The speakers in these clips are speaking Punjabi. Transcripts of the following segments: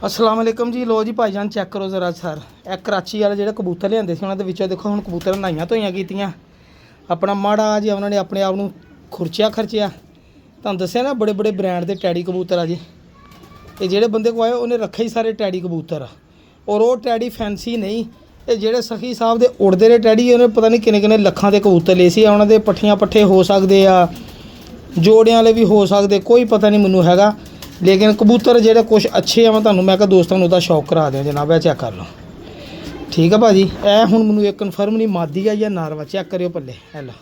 अस्सलाम वालेकुम जी। लो जी भाईजान चैक करो जरा सर, ਇਹ कराची वाले ਜਿਹੜੇ ਕਬੂਤਰ ਲਿਆਂਦੇ ਸੀ ਉਹਨਾਂ ਦੇ ਵਿੱਚੋਂ ਦੇਖੋ ਹੁਣ ਕਬੂਤਰ ਨਹਾਈਆਂ ਧੋਈਆਂ ਕੀਤੀਆਂ, ਆਪਣਾ ਮਾੜਾ ਜੀ ਉਹਨਾਂ ਨੇ ਆਪਣੇ ਆਪ ਨੂੰ ਖਰਚਿਆ। ਤੁਹਾਨੂੰ ਦੱਸਿਆ ਨਾ ਬੜੇ ਬੜੇ ਬ੍ਰਾਂਡ ਦੇ ਟੈਡੀ ਕਬੂਤਰ ਆ ਜੀ। ਇਹ ਜਿਹੜੇ ਬੰਦੇ ਕੋ ਆਏ ਉਹਨੇ ਰੱਖੇ ਹੀ ਸਾਰੇ ਟੈਡੀ ਕਬੂਤਰ ਆ, ਔਰ ਉਹ ਟੈਡੀ ਫੈਂਸੀ ਨਹੀਂ। ਇਹ ਜਿਹੜੇ ਸਖੀ ਸਾਹਿਬ ਦੇ ਉੜਦੇ ਰਹੇ ਟੈਡੀ, ਉਹਨੇ ਪਤਾ ਨਹੀਂ ਕਿੰਨੇ ਕਿੰਨੇ ਲੱਖਾਂ ਦੇ ਕਬੂਤਰ ਲਏ ਸੀ। ਉਹਨਾਂ ਦੇ ਪੱਠੀਆਂ ਪੱਠੇ ਹੋ ਸਕਦੇ ਆ, ਜੋੜਿਆਂ ਵਾਲੇ ਵੀ ਹੋ ਸਕਦੇ, ਕੋਈ ਪਤਾ ਨਹੀਂ ਮੈਨੂੰ ਹੈਗਾ। लेकिन कबूतर ਜਿਹੜੇ कुछ अच्छे ਆ, मैं ਤੁਹਾਨੂੰ ਮੈਂ ਕਿਹਾ ਦੋਸਤਾਂ ਨੂੰ ਉਹਦਾ ਸ਼ੌਕ ਕਰਾ ਦਿਆਂ ਜਨਾਬ। ਇਹ ਚੈੱਕ ਕਰ ਲਓ, ਠੀਕ ਆ ਭਾਜੀ। ਇਹ ਹੁਣ ਮੈਨੂੰ ਇੱਕ ਕਨਫਰਮ ਨਹੀਂ ਮਾਦੀ ਆ ਜਾਂ ਨਾਰਵਾ, ਚੈੱਕ ਕਰਿਓ ਪੱਲੇ। ਇਹ ਲਓ,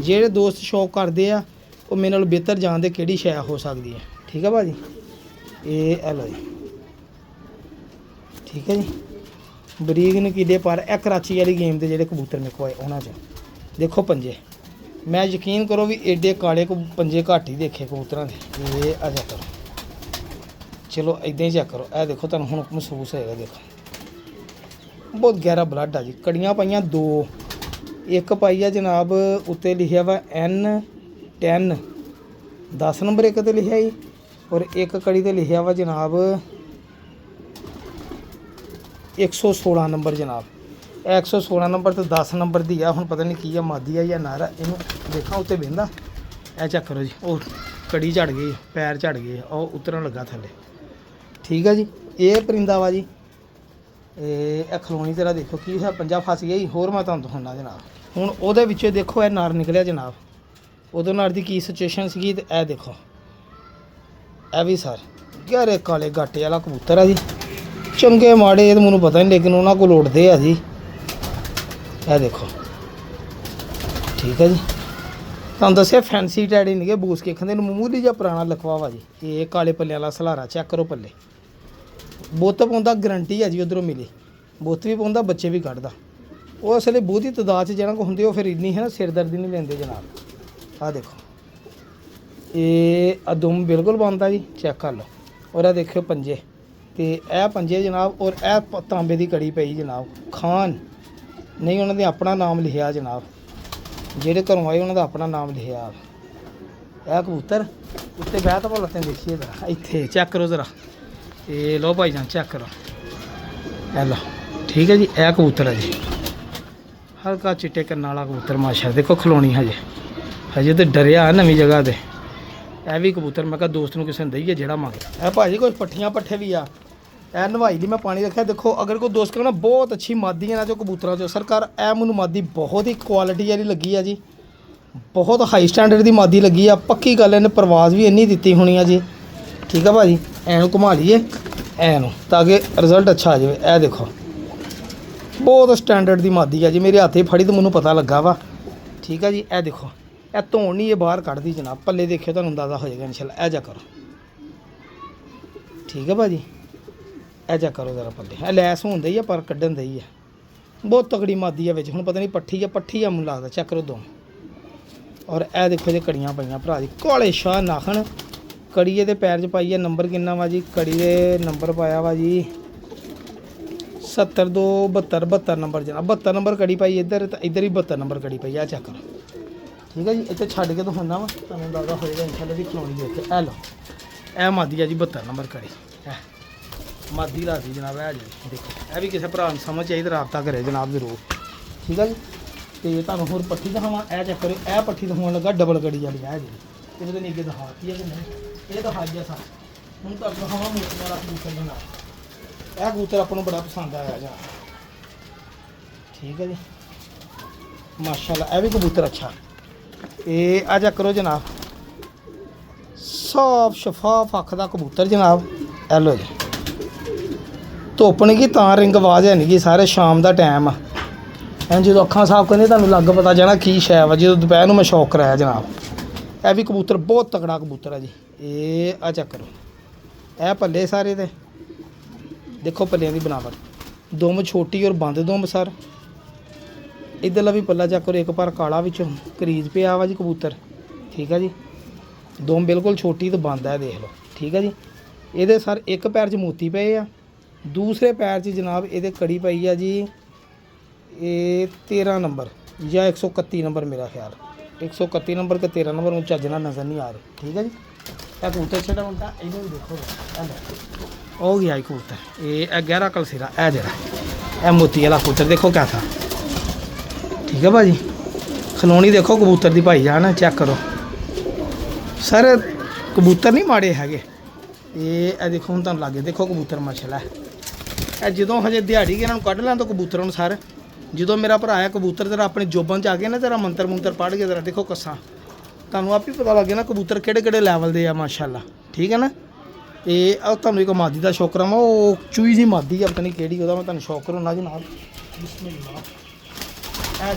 ਜਿਹੜੇ ਦੋਸਤ ਸ਼ੌਕ ਕਰਦੇ ਆ ਉਹ ਮੇਰੇ ਨਾਲ ਬਿਹਤਰ ਜਾਣਦੇ ਕਿਹੜੀ ਸ਼ੈ ਹੋ ਸਕਦੀ ਹੈ, ਠੀਕ ਆ ਭਾਜੀ। ਇਹ ਲਓ ਜੀ, ਠੀਕ ਹੈ ਜੀ। ਬਰੀਕ ਨਕੀਲੇ ਪਰ ਇਹ कराची ਵਾਲੀ ਗੇਮ ਦੇ ਜਿਹੜੇ ਕਬੂਤਰ ਮੇਰੇ ਕੋਲ ਆਏ ਉਹਨਾਂ 'ਚ ਦੇਖੋ ਪੰਜੇ। मैं यकीन करो भी एडे काले को पंजे घट ही देखे कबूतरों के। ये आ चेक करो, चलो इदां ही चेक करो। ए देखो तुहानूं हुण महसूस होएगा, देखो बहुत गहरा ब्लड आ जी। कड़ियाँ पाइयां दो, एक पाई है जनाब उत्ते लिखिया वा N10 10 नंबर एक ते लिखिया जी, और एक कड़ी ते लिखिया वा जनाब 116 नंबर जनाब। 116 नंबर तो 10 नंबर दी आ। हुण पता नहीं की है मादी है या नारा, इनू देखा उत्ते बहिंदा। ए चेक करो जी, वो कड़ी झड़ गई, पैर झड़ गए, और उतरन लगा थले, ठीक है जी। ये परिंदा वा जी, ये खलोनी तेरा देखो की है, पंजा फस गया जी। होर मैं तुहानूं दिखाउणा जनाब। हुण उहदे विचों देखो ये नार निकलिया जनाब। उदों नार दी की सिचुएशन सीगी ते ए देखो, ए भी सर गहरे काले गाटे वाला कबूतर है जी। चंगे माड़े ये तो मैनूं पता नहीं, लेकिन उन्हां कोल उड़दे आ जी। ਇਹ देखो, ठीक है जी। ਤੁਹਾਨੂੰ ਦੱਸਿਆ ਫੈਂਸੀ ਟੈਡੀ ਨਹੀਂ ਗੇ, ਬੂਸ ਕੇ ਖੰਦੇ ਨੂੰ ਮਾਮੂਲੀ ਜਿਹਾ ਪੁਰਾਣਾ ਲਖਵਾ ਵਾ ਜੀ। ਇਹ ਕਾਲੇ ਪੱਲੇ ਵਾਲਾ ਸਲਾਰਾ ਚੈੱਕ ਕਰੋ ਪੱਲੇ। ਬੁੱਤ ਪਾਉਂਦਾ ਗਰੰਟੀ ਹੈ ਜੀ, ਉਧਰੋਂ ਮਿਲੀ ਬੁੱਤ ਵੀ ਪਾਉਂਦਾ, ਬੱਚੇ ਵੀ ਕੱਢਦਾ। ਉਹ ਅਸਲੇ ਬਹੁਤੀ ਤਦਾਦ 'ਚ ਜਿਹੜਾ ਕੋ ਹੁੰਦੇ ਉਹ ਫਿਰ ਇੰਨੀ ਹੈ ਨਾ ਸਿਰਦਰਦੀ ਨਹੀਂ ਲੈਂਦੇ ਜਨਾਬ। ਆਹ ਦੇਖੋ, ਇਹ ਅਦਮ ਬਿਲਕੁਲ ਬੰਦਾ ਜੀ, ਚੈੱਕ ਕਰ ਲਓ। ਔਰ ਇਹ ਦੇਖਿਓ ਪੰਜੇ, ਤੇ ਇਹ ਪੰਜੇ ਜਨਾਬ, ਔਰ ਇਹ ਤਾਂਬੇ ਦੀ ਕੜੀ ਪਈ ਜਨਾਬ। ਖਾਨ नहीं उन्होंने अपना नाम लिखा जनाब, जेडे घरों आए उन्होंने अपना नाम लिखा। यह कबूतर उत्ते बह तो भला तुम देखिए जरा, इत्थे चेक करो जरा। ये लो भाई जान चेक करो, ए लो, ठीक है जी। यह कबूतर है जी, हल्का चिट्टे करने वाला कबूतर माशा। देखो खलोनी हजे तो डरिया नवीं जगह से। यह भी कबूतर मैं कहा दोस्त नूं किसी ने दईए जेड़ा मंगे। यह भाजी कुछ पट्ठियां पट्ठे भी आ। ਇਹ ਨਵਾਈ ਲਈ ਮੈਂ ਪਾਣੀ ਰੱਖਿਆ। ਦੇਖੋ अगर कोई दोस्त कहना बहुत अच्छी मादी है ना जो कबूतरों चो सरकार, ਇਹ ਮੈਨੂੰ ਮਾਦੀ बहुत ही क्वालिटी वाली लगी है जी, बहुत हाई स्टैंडर्ड की मादी लगी है। पक्की गल इन्हें परवाज भी इन्नी दी होनी है जी, ठीक है भाजी। ऐनू घुमा लीए ऐनू ताकि रिजल्ट अच्छा आ जाए। यह देखो बहुत स्टैंडर्ड की मादी है जी, मेरे हाथ फड़ी तो मैनू पता लगा वा, ठीक है जी। यह देखो, यह धोन नहीं ये बाहर कढ़ दी जनाब। पल्ले देखियो तुहानूं अंदाजा हो जाएगा इंशाल्लाह। ऐ जा करो, ठीक है भाजी। ਇਹ ਚੈੱਕ ਕਰੋ ਜ਼ਰਾ ਪੱਲੇ, ਇਹ ਲੈਸ ਹੁੰਦਾ ਹੀ ਆ ਪਰ ਕੱਢਣ ਦੇ ਹੀ ਆ। ਬਹੁਤ ਤਕੜੀ ਮਾਦੀ ਆ ਵਿੱਚ, ਹੁਣ ਪਤਾ ਨਹੀਂ ਪੱਠੀ ਆ ਮੈਨੂੰ ਲੱਗਦਾ। ਚੈੱਕ ਕਰੋ ਦੋ। ਔਰ ਇਹ ਦੇਖੋ ਜੇ ਕੜੀਆਂ ਪਈਆਂ ਭਰਾ ਜੀ, ਕਾਲੇ ਸ਼ਾਹ ਨਾਖਣ ਕੜੀ ਇਹਦੇ ਪੈਰ 'ਚ ਪਾਈ ਆ। ਨੰਬਰ ਕਿੰਨਾ ਵਾ ਜੀ? ਕੜੀ ਦੇ ਨੰਬਰ ਪਾਇਆ ਵਾ ਜੀ 72 ਨੰਬਰ ਜਨਾਬ। 72 ਨੰਬਰ ਕੜੀ ਪਾਈ ਇੱਧਰ, ਤਾਂ ਇੱਧਰ ਹੀ 72 ਨੰਬਰ ਕੜੀ ਪਈ ਆ। ਚੈੱਕ ਕਰੋ, ਠੀਕ ਹੈ ਜੀ। ਇੱਥੇ ਛੱਡ ਕੇ ਦਿਖਾਉਣਾ ਵਾ, ਤੁਹਾਨੂੰ ਅੰਦਾਜ਼ਾ ਹੋਏਗਾ ਇੰਸ਼ਾਅੱਲਾ ਦੀ ਖਲੋਣੀ ਦੇ ਉੱਤੇ। ਇਹ ਲਓ, ਇਹ ਮਾਦੀ ਆ ਜੀ 72 ਨੰਬਰ ਕੜੀ। मादी लाती जनाब। है जी देखो, यह भी किसी भरा समझ चाहिए रबता करे जनाब जरूर, ठीक है जी। तो तुम होर पट्ठी दिखावा, यह चेक करो। यह पट्ठी दिखाने लगा डबल कड़ी वाली है जी। ये पता नहीं अगे दिखाती है कि नहीं, ये दिखा दिया सर। हूँ तक दिखावा मोती वाला कबूतर जनाब। यह कबूतर अपन बड़ा पसंद आया जनाब, ठीक है जी माशाल्लाह। यह भी कबूतर अच्छा। ये आ चेक करो जनाब, साफ शफाफ अख का कबूतर जनाब। ए लो जी, धुप नहीं कि तां रिंग आवाज़ है नहीं कि सारे शाम का टाइम आ। जो अखां साफ करनी तुहानूं लग पता जाना की शै वा। जो दोपहर में मैं शौक कराया जनाब। यह भी कबूतर बहुत तगड़ा कबूतर है जी। ये आ चेक करो, यह पल्ले सारे दे देखो, पल्लियां की बनावट, दुम छोटी और बंद दुम सर। इधरला भी पल्ला चेक करो, एक पर काला विचों करीज पिया वा जी कबूतर, ठीक है जी। दुम बिल्कुल छोटी तो बंद है, देख लो, ठीक है जी। ये सर एक पैर च मोती पे आ, दूसरे पैर च जनाब ये कड़ी पई है जी। ये 13 नंबर या 131 नंबर मेरा ख्याल, 131 नंबर के 13 नंबर मुझे चजना नज़र नहीं आ रही, ठीक है जी। ਇਹ ਕਬੂਤਰ ਛੜਾ ਹੁੰਦਾ ਇਹਨੂੰ ਵੀ ਦੇਖੋ ਉਹ ਗਿਆ ਕਬੂਤਰ ਇਹ ਗਹਿਰਾ ਕਲਸੀਰਾ ਇਹ ਜਿਹੜਾ ਇਹ ਮੋਤੀ ਵਾਲਾ ਕਬੂਤਰ ਦੇਖੋ ਕਿਆ ਥਾ ਠੀਕ ਹੈ ਭਾਜੀ ਖਲੋਣੀ ਦੇਖੋ ਕਬੂਤਰ ਦੀ ਭਾਈ ਜਾਨ ਚੈੱਕ ਕਰੋ ਸਰ ਕਬੂਤਰ ਨਹੀਂ ਮਾੜੇ ਹੈਗੇ ਇਹ ਦੇਖੋ ਹੁਣ ਤੁਹਾਨੂੰ ਲੱਗੇ ਦੇਖੋ ਕਬੂਤਰ ਮਾਸ਼ਾਅੱਲਾ ਇਹ ਜਦੋਂ ਹਜੇ ਦਿਹਾੜੀ ਇਹਨਾਂ ਨੂੰ ਕੱਢ ਲੈਣ ਤੋਂ ਕਬੂਤਰਾਂ ਨੂੰ ਸਰ ਜਦੋਂ ਮੇਰਾ ਭਰਾ ਆ ਕਬੂਤਰ ਤੇਰਾ ਆਪਣੇ ਜੋਬਾਂ 'ਚ ਆ ਗਿਆ ਨਾ ਤੇਰਾ ਮੰਤਰ ਮੁੰਤਰ ਪੜ੍ਹ ਕੇ ਤੇਰਾ ਦੇਖੋ ਕੱਸਾਂ ਤੁਹਾਨੂੰ ਆਪ ਹੀ ਪਤਾ ਲੱਗੇ ਨਾ ਕਬੂਤਰ ਕਿਹੜੇ ਲੈਵਲ ਦੇ ਆ ਮਾਸ਼ਾਅੱਲਾ ਠੀਕ ਹੈ ਨਾ ਇਹ ਤੁਹਾਨੂੰ ਇੱਕ ਮਾਦੀ ਦਾ ਸ਼ੌਕ ਕਰਾਵਾਂ ਉਹ ਚੂਈ ਜੀ ਮਾਦੀ ਆ ਪਤਾ ਨਹੀਂ ਕਿਹੜੀ ਉਹਦਾ ਮੈਂ ਤੁਹਾਨੂੰ ਸ਼ੌਕ ਕਰਾਉਣਾ ਜਨਾਬ ਬਿਸਮਿਲ੍ਲਾ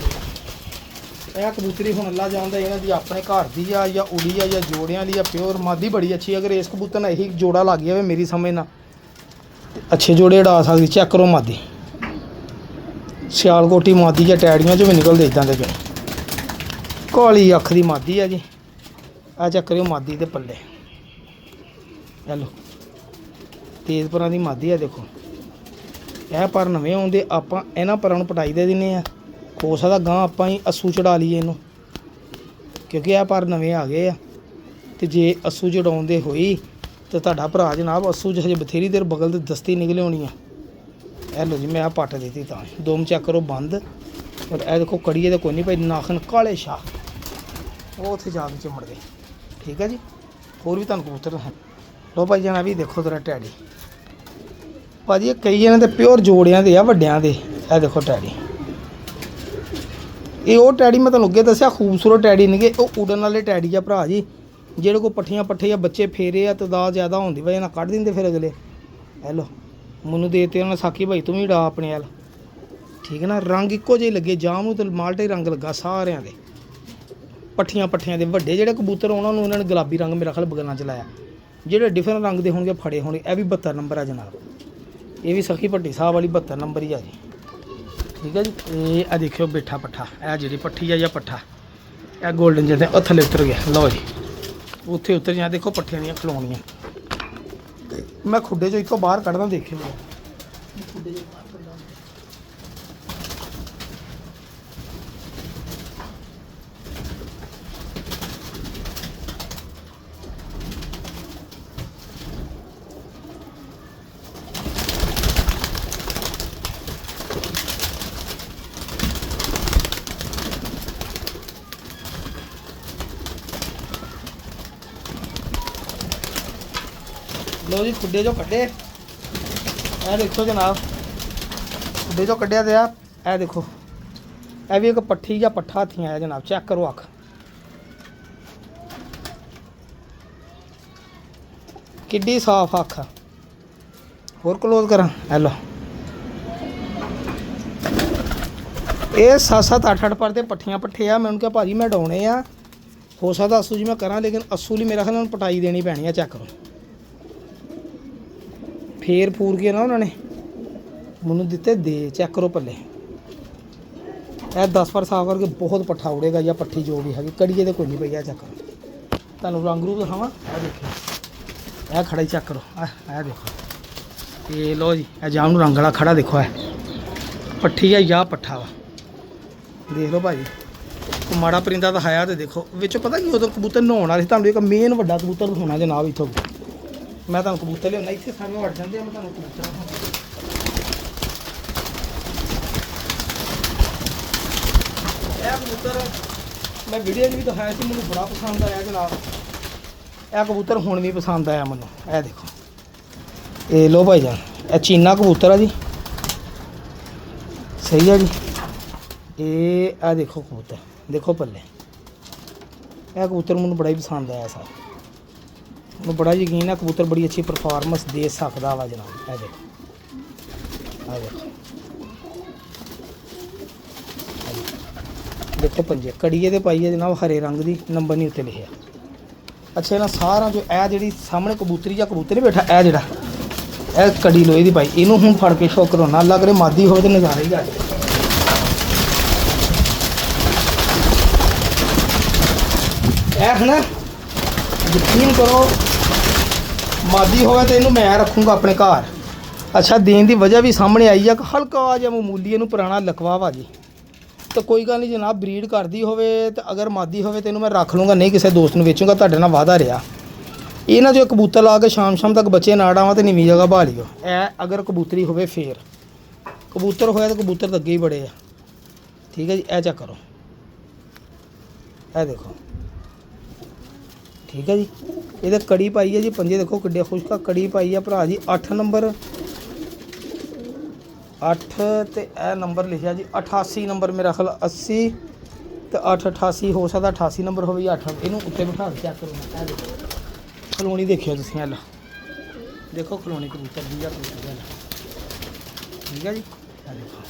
ਇਹ ਕਬੂਤਰੀ ਹੁਣ ਅੱਲਾ ਜਾਣਦਾ ਇਹਨਾਂ ਦੀ ਆਪਣੇ ਘਰ ਦੀ ਆ ਜਾਂ ਉੜੀ ਆ ਜਾਂ ਜੋੜਿਆਂ ਦੀ ਆ ਪਿਓਰ ਮਾਦੀ ਬੜੀ ਅੱਛੀ ਅਗਰ ਇਸ ਕਬੂਤਰ ਨਾਲ ਇਹੀ ਜੋੜਾ ਲੱਗ ਜਾਵੇ ਮੇਰੀ ਸਮਝ ਨਾਲ ਅੱਛੇ ਜੋੜੇ ਉਡਾ ਸਕਦੀ ਚੈੱਕ ਕਰੋ ਮਾਦੀ ਸਿਆਲਕੋਟੀ ਮਾਦੀ ਜਾਂ ਟੈੜੀਆਂ 'ਚ ਵੀ ਨਿਕਲਦੇ ਇੱਦਾਂ ਦੇ ਜੋ ਕਾਲੀ ਅੱਖ ਦੀ ਮਾਦੀ ਆ ਜੀ ਆ ਚੈੱਕ ਕਰਿਓ ਮਾਦੀ ਦੇ ਪੱਲੇ ਹੈਲੋ ਤੇਜ਼ ਪਰਾਂ ਦੀ ਮਾਦੀ ਆ ਦੇਖੋ ਇਹ ਪਰ ਨਵੇਂ ਆਉਂਦੇ ਆਪਾਂ ਇਹਨਾਂ ਪਰਾਂ ਨੂੰ ਪਟਾਈ ਦੇ ਦਿੰਦੇ ਆ ਹੋ ਸਕਦਾ ਗਾਂ ਆਪਾਂ ਹੀ ਅੱਸੂ ਚੜਾ ਲਈਏ ਇਹਨੂੰ ਕਿਉਂਕਿ ਇਹ ਪਰ ਨਵੇਂ ਆ ਗਏ ਆ ਤੇ ਜੇ ਅੱਸੂ ਚੜਾਉਂਦੇ ਹੋਈ ਤੇ ਤੁਹਾਡਾ ਭਰਾ ਜਨਾਬ ਅੱਸੂ 'ਚ ਹਜੇ ਬਥੇਰੀ ਦੇਰ ਬਗਲ ਤੇ ਦਸਤੀ ਨਿਕਲੇ ਹੋਣੀ ਆ ਇਹ ਲੋ ਜੀ ਮੈਂ ਆ ਪੱਟ ਦਿੱਤੀ ਤਾਂ ਦੋਮ ਚੈੱਕ ਕਰੋ ਬੰਦ ਔਰ ਇਹ ਦੇਖੋ ਕੜੀਏ ਤੇ ਕੋਈ ਨਹੀਂ ਭਾਈ ਨਾਖਨ ਕਾਲੇ ਸ਼ਾਹ ਉਹ ਉੱਥੇ ਜਾ ਕੇ ਚਿਮੜ ਗਏ ਠੀਕ ਹੈ ਜੀ ਹੋਰ ਵੀ ਤੁਹਾਨੂੰ ਕਬੂਤਰ ਹਨ ਲੋ ਭਾਈ ਜਾਨਾ ਵੀ ਦੇਖੋ ਤੇਰਾ ਟੈਡੀ ਭਾਜੀ ਇਹ ਕਈ ਜਣੇ ਤੇ ਪਿਓਰ ਜੋੜਿਆਂ ਦੇ ਆ ਵੱਡਿਆਂ ਦੇ ਇਹ ਦੇਖੋ ਟੈਡੀ ਇਹ ਉਹ ਟੈਡੀ ਮੈਂ ਤੁਹਾਨੂੰ ਅੱਗੇ ਦੱਸਿਆ ਖੂਬਸੂਰਤ ਟੈਡੀ ਨੇਗੇ ਉਹ ਉਡਣ ਵਾਲੇ ਟੈਡੀ ਆ ਭਰਾ ਜੀ ਜਿਹੜੇ ਕੋ ਪੱਠੀਆਂ ਪੱਠੇ ਆ ਬੱਚੇ ਫੇਰੇ ਆ ਤਦਾਦ ਜ਼ਿਆਦਾ ਹੁੰਦੀ ਵਜ੍ਹਾ ਨਾਲ ਕੱਢ ਦਿੰਦੇ ਫਿਰ ਅਗਲੇ ਹੈਲੋ ਮੈਨੂੰ ਦੇ ਤੇ ਉਹਨਾਂ ਸਾਕੀ ਭਾਈ ਤੂੰ ਵੀ ਡਾ ਆਪਣੇ ਵੱਲ ਠੀਕ ਹੈ ਨਾ ਰੰਗ ਇੱਕੋ ਜਿਹੇ ਲੱਗੇ ਜਾਮ ਨੂੰ ਤੇ ਮਾਲਟੇ ਰੰਗ ਲੱਗਾ ਸਾਰਿਆਂ ਦੇ ਪੱਠੀਆਂ ਦੇ ਵੱਡੇ ਜਿਹੜੇ ਕਬੂਤਰ ਉਹਨਾਂ ਨੂੰ ਉਹਨਾਂ ਨੇ ਗੁਲਾਬੀ ਰੰਗ ਮੇਰਾ ਖਿਆਲ ਬਗਲਾਂ ਚ ਲਾਇਆ ਜਿਹੜੇ ਡਿਫਰੈਂਟ ਰੰਗ ਦੇ ਹੋਣਗੇ ਫੜੇ ਹੋਣਗੇ ਇਹ ਵੀ 72 ਨੰਬਰ ਆ ਜਨਾਬ ਇਹ ਵੀ ਸਖੀ ਭੱਟੀ ਸਾਹਿਬ ਵਾਲੀ 72 ਨੰਬਰ ਹੀ ਆ ਜੀ ਠੀਕ ਹੈ ਜੀ ਇਹ ਆ ਦੇਖਿਓ ਬੈਠਾ ਪੱਠਾ ਇਹ ਜਿਹੜੀ ਪੱਠੀ ਆ ਜਾਂ ਪੱਠਾ ਇਹ ਗੋਲਡਨ ਜਿਹੇ ਉਹ ਥੱਲੇ ਉਤਰ ਗਿਆ ਲਓ ਜੀ ਉੱਥੇ ਉਤਰ ਜਾਂ ਦੇਖੋ ਪੱਠਿਆਂ ਦੀਆਂ ਖਲੋਣੀਆਂ ਮੈਂ ਖੁੱਡੇ 'ਚੋਂ ਇੱਥੋਂ ਬਾਹਰ ਕੱਢਦਾ ਦੇਖਿਓ ਖੁੱਡੇ 'ਚੋਂ ਬਾਹਰ ਕੱਢਦਾ ਲੋ ਜੀ ਖੁੱਡੇ 'ਚੋਂ ਕੱਢੇ ਇਹ ਦੇਖੋ ਜਨਾਬ ਖੁੱਡੇ 'ਚੋਂ ਕੱਢਿਆ ਤੇ ਆ ਇਹ ਦੇਖੋ ਇਹ ਵੀ ਇੱਕ ਪੱਠੀ ਜਾਂ ਪੱਠਾ ਹੱਥੀਂ ਆਇਆ ਜਨਾਬ ਚੈੱਕ ਕਰੋ ਅੱਖ ਕਿੱਡੀ ਸਾਫ ਅੱਖ ਹੋਰ ਕਲੋਜ਼ ਕਰਾਂ ਇਹ ਲੋ ਇਹ 7-7 8-8 ਪਰ ਤੇ ਪੱਠੀਆਂ ਪੱਠੇ ਆ ਮੈਂ ਉਹਨੂੰ ਕਿਹਾ ਭਾਜੀ ਮੈਂ ਡਾਉਣੇ ਆ ਹੋ ਸਕਦਾ ਅੱਸੂ ਜੀ ਮੈਂ ਕਰਾਂ ਲੇਕਿਨ ਅੱਸੂ ਲਈ ਮੇਰਾ ਖਿਆਲ ਨਾਲ ਪਟਾਈ ਦੇਣੀ ਪੈਣੀ ਆ ਚੈੱਕ ਕਰੋ ਫੇਰ ਫੂਰ ਕੇ ਨਾ ਉਹਨਾਂ ਨੇ ਮੈਨੂੰ ਦਿੱਤੇ ਦੇ ਚੈੱਕ ਕਰੋ ਪੱਲੇ ਇਹ 10 ਪਰ ਸਾਫ ਕਰਕੇ ਬਹੁਤ ਪੱਠਾ ਉੜੇਗਾ ਜਾਂ ਪੱਠੀ ਜੋ ਵੀ ਹੈਗੀ ਕੜੀਏ ਤੇ ਕੋਈ ਨਹੀਂ ਪਈ ਆ ਚੈੱਕ ਕਰੋ ਤੁਹਾਨੂੰ ਰੰਗ ਰੂਪ ਦਿਖਾਵਾਂ ਇਹ ਦੇਖੋ ਇਹ ਖੜਾ ਹੀ ਚੈੱਕ ਕਰੋ ਇਹ ਦੇਖੋ ਇਹ ਲੋ ਜੀ ਇਹ ਜਾਮ ਨੂੰ ਰੰਗ ਵਾਲਾ ਖੜਾ ਦੇਖੋ ਇਹ ਪੱਠੀ ਆ ਜਾਂ ਪੱਠਾ ਵਾ ਦੇਖ ਲਓ ਭਾਜੀ ਮਾੜਾ ਪਰਿੰਦਾ ਦਿਖਾਇਆ ਤੇ ਦੇਖੋ ਵਿੱਚ ਪਤਾ ਕੀ ਉਦੋਂ ਕਬੂਤਰ ਨਹਾਉਣ ਵਾਲੇ ਸੀ ਤੁਹਾਨੂੰ ਇੱਕ ਮੇਨ ਵੱਡਾ ਕਬੂਤਰ ਦਿਖਾਉਣਾ ਜਨਾਬ ਇੱਥੋਂ ਮੈਂ ਤੁਹਾਨੂੰ ਕਬੂਤਰ ਲਿਆਉਣਾ ਇੱਥੇ ਸਾਰੇ ਵੜ ਜਾਂਦੇ ਆ ਮੈਂ ਤੁਹਾਨੂੰ ਕਬੂਤਰ ਇਹ ਕਬੂਤਰ ਮੈਂ ਵੀਡੀਓ 'ਚ ਵੀ ਦਿਖਾਇਆ ਸੀ ਮੈਨੂੰ ਬੜਾ ਪਸੰਦ ਆਇਆ ਜਨਾਬ ਇਹ ਕਬੂਤਰ ਹੁਣ ਵੀ ਪਸੰਦ ਆਇਆ ਮੈਨੂੰ ਇਹ ਦੇਖੋ ਇਹ ਲੋ ਭਾਈ ਜਾਨ ਇਹ ਚੀਨਾ ਕਬੂਤਰ ਆ ਜੀ ਸਹੀ ਆ ਜੀ ਇਹ ਆ ਦੇਖੋ ਕਬੂਤਰ ਦੇਖੋ ਪੱਲੇ ਇਹ ਕਬੂਤਰ ਮੈਨੂੰ ਬੜਾ ਹੀ ਪਸੰਦ ਆਇਆ ਸਰ ਮੈਨੂੰ ਬੜਾ ਯਕੀਨ ਹੈ ਕਬੂਤਰ ਬੜੀ ਅੱਛੀ ਪਰਫਾਰਮੈਂਸ ਦੇ ਸਕਦਾ ਵਾ ਜਨਾਬ ਇਹ ਦੇਖੋ ਆ ਦੇਖੋ ਦੇਖੋ ਪੰਜੇ ਕੜੀਏ ਤੇ ਪਾਈ ਹੈ ਜਨਾਬ ਹਰੇ ਰੰਗ ਦੀ ਨੰਬਰ ਨਹੀਂ ਉੱਤੇ ਲਿਖਿਆ ਅੱਛਾ ਇਹਨਾਂ ਸਾਰਾ ਜੋ ਇਹ ਜਿਹੜੀ ਸਾਹਮਣੇ ਕਬੂਤਰੀ ਜਾਂ ਕਬੂਤਰ ਬੈਠਾ ਇਹ ਜਿਹੜਾ ਇਹ ਕੜੀ ਲੋਹੇ ਦੀ ਪਾਈ ਇਹਨੂੰ ਹੁਣ ਫੜ ਕੇ ਸ਼ੌਕ ਕਰਾਉਣਾ ਲੱਗ ਰਿਹਾ ਮਾਦੀ ਹੋਵੇ ਤੇ ਨਜ਼ਾਰਾ ਹੀ ਆ ਜਾਏ ਇਹ ਹੈ ਨਾ ਯਕੀਨ ਕਰੋ ਮਾਦੀ ਹੋਵੇ ਤੇ ਇਹਨੂੰ ਮੈਂ ਰੱਖੂੰਗਾ ਆਪਣੇ ਘਰ ਅੱਛਾ ਦੇਣ ਦੀ ਵਜ੍ਹਾ ਵੀ ਸਾਹਮਣੇ ਆਈ ਆ ਕਿ ਹਲਕਾ ਜਿਹਾ ਮਾਮੂਲੀ ਇਹਨੂੰ ਪੁਰਾਣਾ ਲਕਵਾ ਵਾ ਜੀ ਤਾਂ ਕੋਈ ਗੱਲ ਨਹੀਂ ਜਨਾਬ ਬਰੀਡ ਕਰਦੀ ਹੋਵੇ ਤੇ ਅਗਰ ਮਾਦੀ ਹੋਵੇ ਤੇ ਇਹਨੂੰ ਮੈਂ ਰੱਖ ਲੂੰਗਾ ਨਹੀਂ ਕਿਸੇ ਦੋਸਤ ਨੂੰ ਵੇਚੂੰਗਾ ਤੁਹਾਡੇ ਨਾਲ ਵਾਅਦਾ ਰਿਹਾ ਇਹਨਾਂ 'ਚੋਂ ਕਬੂਤਰ ਲਾ ਕੇ ਸ਼ਾਮ ਤੱਕ ਬੱਚੇ ਨਾ ਡਾਵਾਂ ਤੇ ਨੀਵੀਂ ਜਗ੍ਹਾ ਬਹਾ ਲਿਓ। ਇਹ ਅਗਰ ਕਬੂਤਰੀ ਹੋਵੇ ਫੇਰ, ਕਬੂਤਰ ਹੋਇਆ ਤਾਂ ਕਬੂਤਰ ਤਾਂ ਅੱਗੇ ਹੀ ਬੜੇ ਆ। ਠੀਕ ਹੈ ਜੀ, ਇਹ ਚੈੱਕ ਕਰੋ, ਇਹ ਦੇਖੋ। ਠੀਕ ਹੈ ਜੀ, ਇਹਦੇ ਕੜੀ ਪਾਈ ਹੈ ਜੀ, ਪੰਜੇ ਦੇਖੋ ਕਿੱਡੇ ਖੁਸ਼ਕਾ ਕੜੀ ਪਾਈ ਆ ਭਰਾ ਜੀ। 8 ਨੰਬਰ 8 ਤੇ ਇਹ ਨੰਬਰ ਲਿਖਿਆ ਜੀ 88 ਨੰਬਰ, ਮੇਰਾ ਖਿਆਲ 80 ਤੇ 8 88 ਹੋ ਸਕਦਾ 88 ਨੰਬਰ ਹੋਵੇ ਜਾਂ 8। ਇਹਨੂੰ ਉੱਤੇ ਬਿਠਾ ਕੇ ਚੈੱਕ ਕਰੋ। ਇਹ ਦੇਖੋ ਕਲੋਨੀ ਦੇਖਿਓ ਤੁਸੀਂ, ਹਲ ਦੇਖੋ ਕਲੋਨੀ ਕਬੂਤਰ ਦੀ ਜਾਂ ਕਬੂਤਰ ਹਲ। ਠੀਕ ਹੈ ਜੀ, ਇਹ ਦੇਖੋ।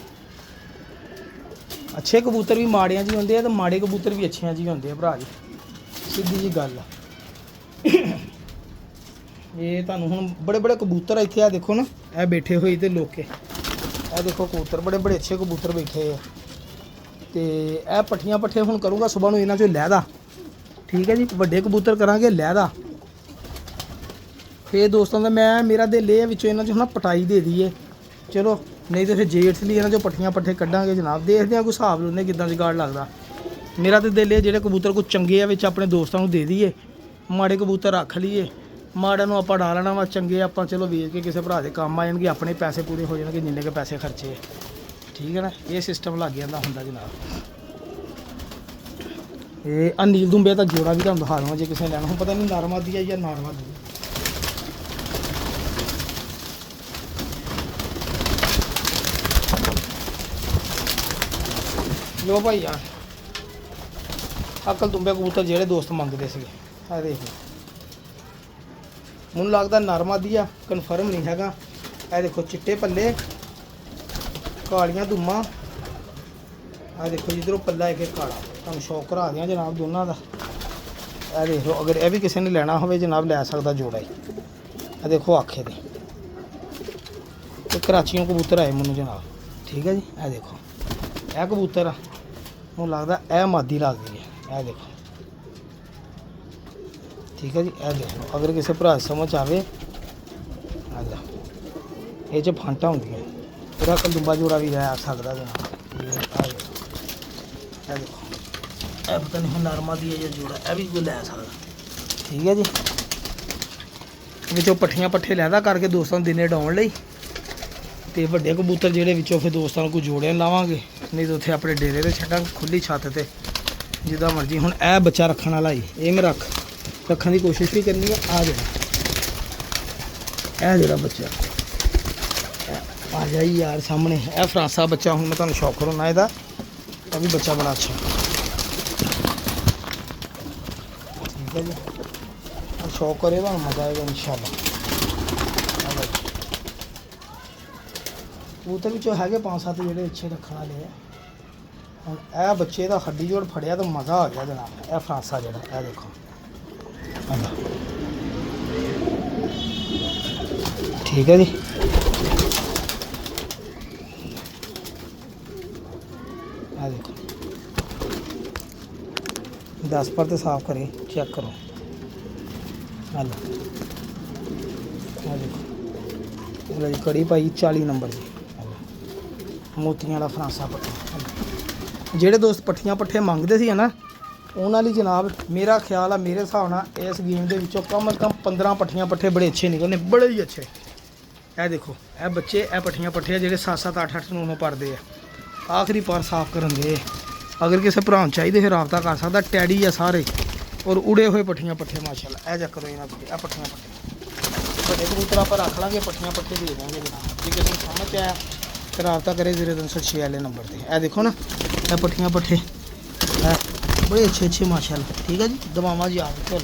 ਅੱਛੇ ਕਬੂਤਰ ਵੀ ਮਾੜਿਆਂ 'ਚ ਹੀ ਹੁੰਦੇ ਆ ਤੇ ਮਾੜੇ ਕਬੂਤਰ ਵੀ ਅੱਛਿਆਂ 'ਚ ਹੀ ਹੁੰਦੇ ਆ ਭਰਾ ਜੀ, ਸਿੱਧੀ ਜੀ ਗੱਲ ਆ। ਇਹ ਤੁਹਾਨੂੰ ਹੁਣ ਬੜੇ ਕਬੂਤਰ ਇੱਥੇ ਆ ਦੇਖੋ ਨਾ, ਇਹ ਬੈਠੇ ਹੋਏ ਤੇ ਲੋਕੇ, ਇਹ ਦੇਖੋ ਕਬੂਤਰ ਬੜੇ ਅੱਛੇ ਕਬੂਤਰ ਬੈਠੇ ਆ। ਤੇ ਇਹ ਪੱਠੀਆਂ ਪੱਠੇ ਹੁਣ ਕਰੂੰਗਾ ਸੁਬਾਹ ਨੂੰ ਇਹਨਾਂ 'ਚੋਂ ਲਹਿਦਾ। ਠੀਕ ਹੈ ਜੀ, ਵੱਡੇ ਕਬੂਤਰ ਕਰਾਂਗੇ ਲਹਿਦਾ। ਫੇਰ ਦੋਸਤਾਂ ਦਾ ਮੇਰਾ ਦਿਲ ਇਹ ਵਿੱਚੋਂ ਇਹਨਾਂ 'ਚ ਹੁਣ ਪਟਾਈ ਦੇ ਦਈਏ, ਚਲੋ ਨਹੀਂ ਤਾਂ ਫਿਰ ਜੇਠ ਲਈ ਇਹਨਾਂ 'ਚੋਂ ਪੱਠੀਆਂ ਪੱਠੇ ਕੱਢਾਂਗੇ ਜਨਾਬ। ਦੇਖਦੇ ਹਾਂ ਕੋਈ ਹਿਸਾਬ ਲਾਉਂਦੇ ਕਿੱਦਾਂ ਜੁਗਾੜ ਲੱਗਦਾ। ਮੇਰਾ ਤਾਂ ਦਿਲ ਇਹ ਜਿਹੜੇ ਕਬੂਤਰ ਕੋਈ ਚੰਗੇ ਆ ਵਿੱਚ ਆਪਣੇ ਦੋਸਤਾਂ ਨੂੰ ਦੇ ਦਈਏ, ਮਾੜੇ ਕਬੂਤਰ ਰੱਖ ਲਈਏ, ਮਾੜਿਆਂ ਨੂੰ ਆਪਾਂ ਡਾਲ ਲੈਣਾ ਵਾ, ਚੰਗੇ ਆਪਾਂ ਚਲੋ ਵੇਚ ਕੇ ਕਿਸੇ ਭਰਾ ਦੇ ਕੰਮ ਆ ਜਾਣਗੇ, ਆਪਣੇ ਪੈਸੇ ਪੂਰੇ ਹੋ ਜਾਣਗੇ ਜਿੰਨੇ ਕੁ ਪੈਸੇ ਖਰਚੇ। ਠੀਕ ਹੈ ਨਾ, ਇਹ ਸਿਸਟਮ ਲੱਗ ਜਾਂਦਾ ਹੁੰਦਾ ਜਨਾਬ। ਇਹ ਨੀਲ ਦੁੰਬੇ ਦਾ ਜੋੜਾ ਵੀ ਤੁਹਾਨੂੰ ਦਿਖਾ ਦਵਾਂ ਜੇ ਕਿਸੇ ਨੇ ਲੈਣਾ। ਹੁਣ ਪਤਾ ਨਹੀਂ ਨਰਮਾ ਦੀ ਆ ਜਾਂ ਨਾਰਮਾ ਦੀ। ਲੋ ਭਾਈ ਯਾਰ, ਅਕਲ ਦੁੰਬੇ ਕਬੂਤਰ ਜਿਹੜੇ ਦੋਸਤ ਮੰਗਦੇ ਸੀਗੇ, ਆ ਦੇਖ ਮੈਨੂੰ ਲੱਗਦਾ ਨਰਮਾ ਦੀ ਆ, ਕਨਫਰਮ ਨਹੀਂ ਹੈਗਾ। ਇਹ ਦੇਖੋ ਚਿੱਟੇ ਪੱਲੇ, ਕਾਲੀਆਂ ਦੁੰਮਾਂ, ਆ ਦੇਖੋ ਜਿੱਧਰੋਂ ਪੱਲਾ ਇੱਕ ਕਾਲਾ। ਤੁਹਾਨੂੰ ਸ਼ੌਕ ਕਰਾ ਦਿਆਂ ਜਨਾਬ ਦੋਨਾਂ ਦਾ। ਇਹ ਦੇਖ ਲਓ, ਅਗਰ ਇਹ ਵੀ ਕਿਸੇ ਨੇ ਲੈਣਾ ਹੋਵੇ ਜਨਾਬ ਲੈ ਸਕਦਾ ਜੋੜਾ ਹੀ। ਇਹ ਦੇਖੋ ਆਖੇ ਦੇ ਕਰਾਚੀਓਂ ਕਬੂਤਰ ਆਏ ਮੈਨੂੰ ਜਨਾਬ। ਠੀਕ ਹੈ ਜੀ, ਇਹ ਦੇਖੋ ਇਹ ਕਬੂਤਰ ਆ, ਮੈਨੂੰ ਲੱਗਦਾ ਇਹ ਮਾਦੀ ਲੱਗਦੀ ਹੈ। ਇਹ ਦੇਖੋ ਠੀਕ ਹੈ ਜੀ, ਇਹ ਦੇਖ ਲਓ ਅਗਰ ਕਿਸੇ ਭਰਾ ਸਮਝ ਆਵੇ ਆ ਜਾ, ਇਹ 'ਚ ਫਾਂਟਾਂ ਹੁੰਦੀਆਂ, ਪੂਰਾ ਕਲਦੁੰਬਾ ਜੋੜਾ ਵੀ ਰਹਿ ਸਕਦਾ ਜਨਾਬ। ਇਹ ਦੇਖੋ, ਇਹ ਪਤਾ ਨਹੀਂ ਹੁਣ ਨਰਮਾ ਦੀ ਹੈ ਜਾਂ ਜੋੜਾ, ਇਹ ਵੀ ਕੋਈ ਲੈ ਸਕਦਾ। ਠੀਕ ਹੈ ਜੀ, ਵਿੱਚੋਂ ਪੱਠੀਆਂ ਪੱਠੇ ਲੈਦਾ ਕਰਕੇ ਦੋਸਤਾਂ ਨੂੰ ਦਿਨੇ ਡਾਉਣ ਲਈ, ਤੇ ਵੱਡੇ ਕਬੂਤਰ ਜਿਹੜੇ ਵਿੱਚੋਂ ਫਿਰ ਦੋਸਤਾਂ ਨੂੰ ਕੋਈ ਜੋੜਿਆਂ ਲਾਵਾਂਗੇ, ਨਹੀਂ ਤਾਂ ਉੱਥੇ ਆਪਣੇ ਡੇਰੇ 'ਤੇ ਛੱਡਾਂਗੇ ਖੁੱਲੀ ਛੱਤ 'ਤੇ ਜਿੱਦਾਂ ਮਰਜ਼ੀ। ਹੁਣ ਇਹ ਬੱਚਾ ਰੱਖਣ ਵਾਲਾ ਹੀ, ਇਹ ਮੈਂ ਰੱਖਣ ਦੀ ਕੋਸ਼ਿਸ਼ ਵੀ ਕਰਨੀ ਹੈ। ਆ ਜਿਹੜਾ ਬੱਚਾ ਆ ਜਾਈ ਯਾਰ ਸਾਹਮਣੇ, ਇਹ ਫਰਾਂਸਾ ਬੱਚਾ। ਹੁਣ ਮੈਂ ਤੁਹਾਨੂੰ ਸ਼ੌਕ ਕਰਾਉਣਾ ਇਹਦਾ, ਇਹ ਵੀ ਬੱਚਾ ਬੜਾ ਅੱਛਾ। ਠੀਕ ਹੈ ਜੀ, ਸ਼ੌਕ ਕਰੇ ਤੁਹਾਨੂੰ ਮਜ਼ਾ ਆਏਗਾ ਇਨਸ਼ਾਅੱਲਾ। ਕਬੂਤਰ ਵਿੱਚੋਂ ਹੈਗੇ 5-7 ਜਿਹੜੇ ਅੱਛੇ ਰੱਖਣ ਵਾਲੇ ਆ। ਹੁਣ ਇਹ ਬੱਚੇ ਦਾ ਹੱਡੀ ਜੋੜ ਫੜਿਆ ਤਾਂ ਮਜ਼ਾ ਆ ਗਿਆ ਜਨਾਬ। ਇਹ ਫਰਾਂਸਾ ਜਿਹੜਾ, ਇਹ ਦੇਖੋ ਠੀਕ ਹੈ ਜੀ। ਆ ਦੇਖੋ 10 ਪਰ ਤੇ ਸਾਫ਼ ਕਰੇ ਚੈੱਕ ਕਰੋ। ਹਲ ਆ ਦੇਖੋ ਇਹਦਾ ਜੀ ਕੜੀ ਪਾਈ 40 ਨੰਬਰ ਜੀ, ਮੋਤੀਆਂ ਦਾ ਫਰਾਂਸਾ ਪੱਠਾ। ਜਿਹੜੇ ਦੋਸਤ ਪੱਠੀਆਂ ਪੱਠੇ ਮੰਗਦੇ ਸੀ ਨਾ ਉਹਨਾਂ ਲਈ ਜਨਾਬ ਮੇਰਾ ਖਿਆਲ ਆ, ਮੇਰੇ ਹਿਸਾਬ ਨਾਲ ਇਸ ਗੇਮ ਦੇ ਵਿੱਚੋਂ ਕਮ ਸੇ ਕਮ 15 ਪੱਠੀਆਂ ਪੱਠੇ ਬੜੇ ਅੱਛੇ ਨਿਕਲਣੇ, ਬੜੇ ਹੀ ਅੱਛੇ। ਇਹ ਦੇਖੋ ਇਹ ਬੱਚੇ, ਇਹ ਪੱਠੀਆਂ ਪੱਠੇ ਜਿਹੜੇ 7-7 8-8 9 ਪੜਦੇ ਆ, ਆਖਰੀ ਪਰ ਸਾਫ਼ ਕਰਨ ਦੇ। ਅਗਰ ਕਿਸੇ ਭਰਾ ਨੂੰ ਚਾਹੀਦੇ ਫਿਰ ਰਾਬਤਾ ਕਰ ਸਕਦਾ। ਟੈਡੀ ਆ ਸਾਰੇ ਔਰ ਉੜੇ ਹੋਏ ਪੱਠੀਆਂ ਪੱਠੇ ਮਾਸ਼ਾਅੱਲਾ। ਇਹ ਚੱਕਰ ਇਹਨਾਂ ਦੇ ਇਹ ਪੱਠੀਆਂ ਪੱਠੇ ਵੱਡੇ ਕਬੂਤਰ ਆਪਾਂ ਰੱਖ ਲਾਂਗੇ, ਪੱਠੀਆਂ ਪੱਠੇ ਦੇ ਦਾਂਗੇ ਜਨਾਬ। ਜੇ ਕਿਸੇ ਨੂੰ ਸਮਝ ਆਇਆ ਫਿਰ ਰਾਬਤਾ ਕਰੇ 0306 ਵਾਲੇ ਨੰਬਰ 'ਤੇ। ਇਹ ਦੇਖੋ ਨਾ ਇਹ ਪੱਠੀਆਂ ਪੱਠੇ ਬੜੇ ਅੱਛੇ ਮਾਸ਼ਾਅੱਲਾ। ਠੀਕ ਹੈ ਜੀ, ਦਵਾਵਾਂ ਜੀ ਆ ਕੇ